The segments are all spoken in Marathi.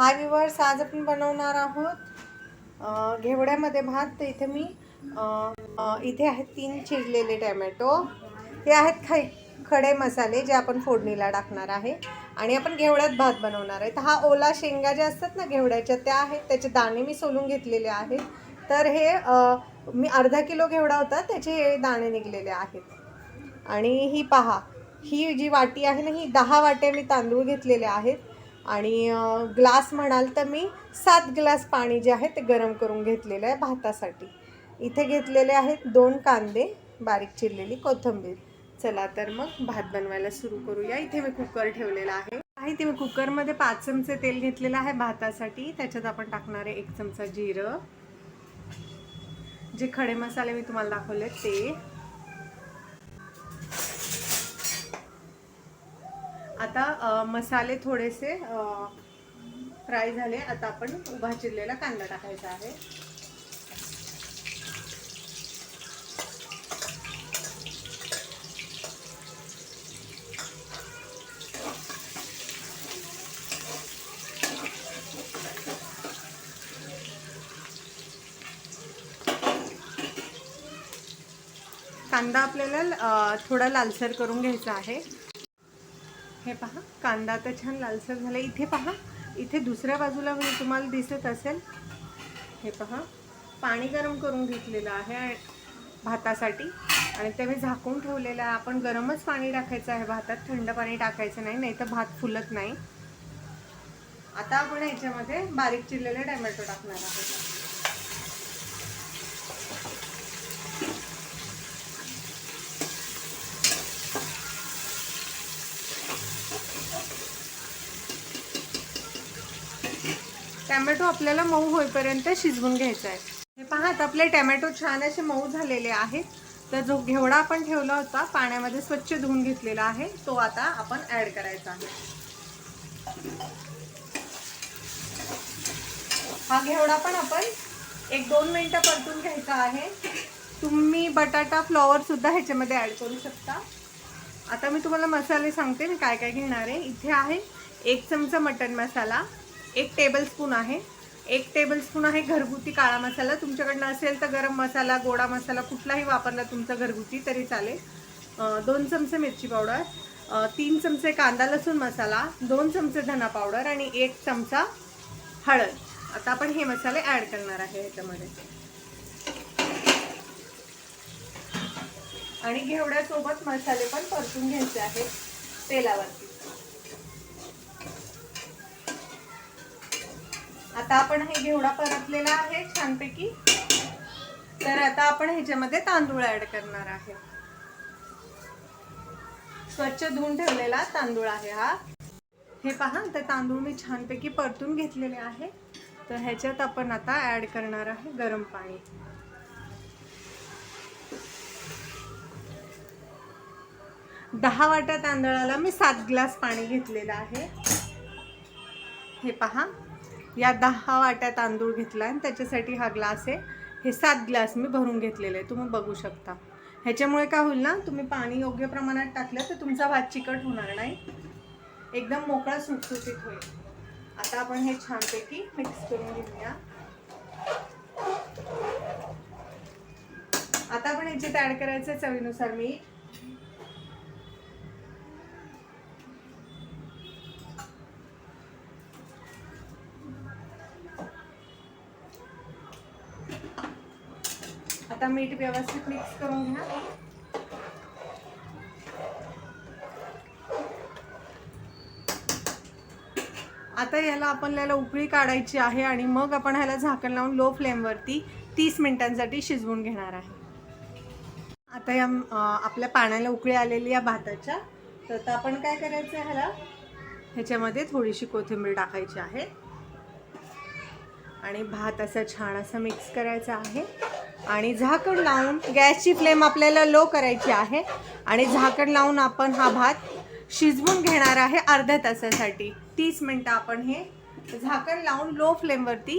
हाय व्ह्यूअर्स, आज आपण बनवणार आहोत घेवड्यामध्ये भात. तर इथे मी इथे आहेत 3 चिरलेले टोमॅटो. हे आहेत खडे मसाले जे आपण फोडणीला टाकणार आहे आणि आपण घेवड्यात भात बनवणार आहे. तर हा ओला शेंगा जे असतात ना घेवड्याच्या, त्या आहेत. त्याचे दाणे मी सोलून घेतलेले आहेत. तर हे मी अर्धा किलो घेवडा होता, त्याचे हे दाणे निघलेले आहेत. आणि ही पहा, ही जी वाटी आहे ना, ही 10 वाट्या मी तांदूळ घेतलेले आहेत. आणि ग्लास म्हणाल तर मी 7 ग्लास पाणी जे आहे ते गरम करून घेतलेलं आहे भातासाठी. इथे घेतलेले आहेत 2 कांदे, बारीक चिरलेली कोथिंबीर. चला तर मग भात बनवायला सुरू करूया. इथे मी कुकर ठेवलेला आहे. इथे मी कुकरमध्ये 5 चमचे तेल घेतलेलं आहे भातासाठी. त्याच्यात आपण टाकणार आहे 1 चमचा जिरं, जे खडे मसाले मी तुम्हाला दाखवले ते. आता मसाले थोडेसे फ्राय झाले. आता आपण उभा चिरलेला कांदा टाकायचा आहे. कांदा आपल्याला थोडा लालसर करून घ्यायचा आहे. हे पहा, कांदा आता छान लालसर झाला. इथे पहा, इथे दुसऱ्या बाजूला तुम्हाला दिसत असेल, हे पहा, पाणी गरम करून घेतलेलं आहे भातासाठी आणि ते मी झाकून ठेवलेलं आहे. आपण गरमच पाणी टाकायचं आहे भातात, थंड पाणी टाकायचं नाही, नाही तर भात फुलत नाही. आता आपण याच्यामध्ये बारीक चिरलेले टोमॅटो टाकणार आहोत. टोमॅटो आपल्याला मऊ होईपर्यंत शिजवून घ्यायचा आहे. हे पहा, आता आपले टोमॅटो छान असे मऊ झालेले आहेत. तर जो घेवडा आपण ठेवला होता पाण्यामध्ये स्वच्छ धुवून घेतलेला आहे, तो आता आपण ऍड करायचा आहे. हा घेवडा पण आपण 1-2 मिनिटं परतून घ्यायचा आहे. तुम्ही बटाटा फ्लॉवर सुद्धा ह्याच्यामध्ये ऍड करू शकता. आता मी तुम्हाला मसाले सांगते मी काय काय घेणार आहे. इथे आहे 1 चमचा मटन मसाला, 1 टेबलस्पून आहे, 1 टेबलस्पून आहे घरगुती काळा मसाला. तुमच्याकडनं असेल तर गरम मसाला, गोडा मसाला कुठलाही वापरला तुमचा घरगुती तरी चालेल. 2 चमचे मिरची पावडर, 3 चमचे कांदा लसूण मसाला, 2 चमचे धना पावडर आणि 1 चमचा हळद. आता आपण हे मसाले ऍड करणार आहे ह्याच्यामध्ये. आणि घेवड्यासोबत मसाले पण परतून घ्यायचे आहेत तेलावरती. आता आपण हे घेवडा परतलेला आहे छानपैकी. तर आता आपण ह्याच्यामध्ये तांदूळ ऍड करणार आहे. स्वच्छ धुवून ठेवलेला तांदूळ आहे हा. हे पहा, तर तांदूळ मी छानपैकी परतून घेतलेले आहे. तर ह्याच्यात आपण आता ऍड करणार आहे गरम पाणी. दहा वाट्या तांदळाला मी 7 ग्लास पाणी घेतलेलं आहे. हे पहा, या 10 वाट्या तांदूळ घेतला आणि त्याच्यासाठी हा ग्लास आहे. हे 7 ग्लास मी भरून घेतलेले आहे, तुम्ही बघू शकता. ह्याच्यामुळे काय होईल ना, तुम्ही पाणी योग्य प्रमाणात टाकलं तर तुमचा भात चिकट होणार नाही, एकदम मोकळा सुटसुटीत होईल. आता आपण हे छानपैकी मिक्स करून घेऊया. आता आपण ह्याच्यात ऍड करायचं चवीनुसार मीठ. आता मीठ व्यवस्थित मिक्स करून घ्या. आता याला आपल्याला उकळी काढायची आहे आणि मग आपण ह्याला झाकण लावून लो फ्लेमवरती 30 मिनिटांसाठी शिजवून घेणार आहे. आता या आपल्या पाण्याला उकळी आलेली या भाताच्या. तर आता आपण काय करायचं आहे, ह्याच्यामध्ये थोडीशी कोथिंबीर टाकायची आहे आणि भात असा छान असा मिक्स करायचा आहे. आणि झाकण लावून गॅसची फ्लेम आपल्याला लो करायची आहे आणि झाकण लावून आपण हा भात शिजवून घेणार आहे अर्ध्या तासासाठी. 30 मिनिटं आपण हे झाकण लावून लो फ्लेमवरती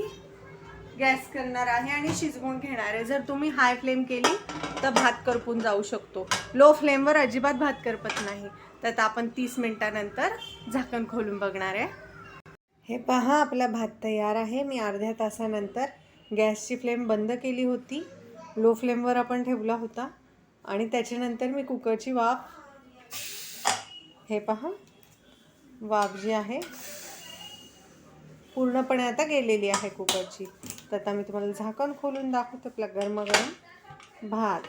गॅस करणार आहे आणि शिजवून घेणार आहे. जर तुम्ही हाय फ्लेम केली तर भात करपून जाऊ शकतो. लो फ्लेमवर अजिबात भात करपत नाही. तर आता आपण 30 मिनिटानंतर झाकण खोलून बघणार आहे. हे पहा, आपला भात तयार आहे. मी अर्ध्या तासानंतर गॅसची फ्लेम बंद केली होती, लो फ्लेमवर आपण ठेवला होता आणि त्याच्यानंतर मी कुकरची वाफ, हे पहा वाफ जी आहे पूर्णपणे आता गेलेली आहे कुकरची. तर आता मी तुम्हाला झाकण खोलून दाखवते आपला गरमागरम भात.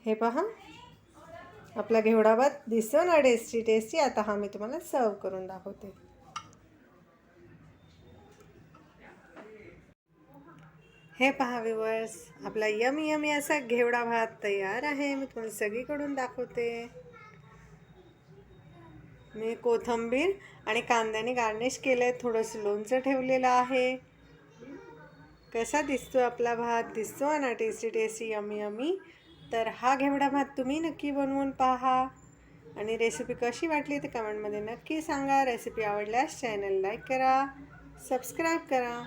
हे पहा, आपला घेवडा भात दिसतो ना टेस्टी टेस्टी. आता हा मी तुम्हाला सर्व करून दाखवते. हे पहा व्ह्यूअर्स, आपला यमी यमी असा घेवडा भात तयार आहे. मी तुम्हाला सगळीकडून दाखवते. मी कोथिंबीर आणि कांद्याने गार्निश केले, थोडंसं लोणचं ठेवलेलं आहे. कसा दिसतो आपला भात? दिसतो ना टेस्टी टेस्टी यमी यमी. तर हा घेवडा भात तुम्ही नक्की बनवून पहा आणि रेसिपी कशी वाटली ते कमेंटमध्ये नक्की सांगा. रेसिपी आवडल्यास चॅनल लाईक करा, सबस्क्राईब करा.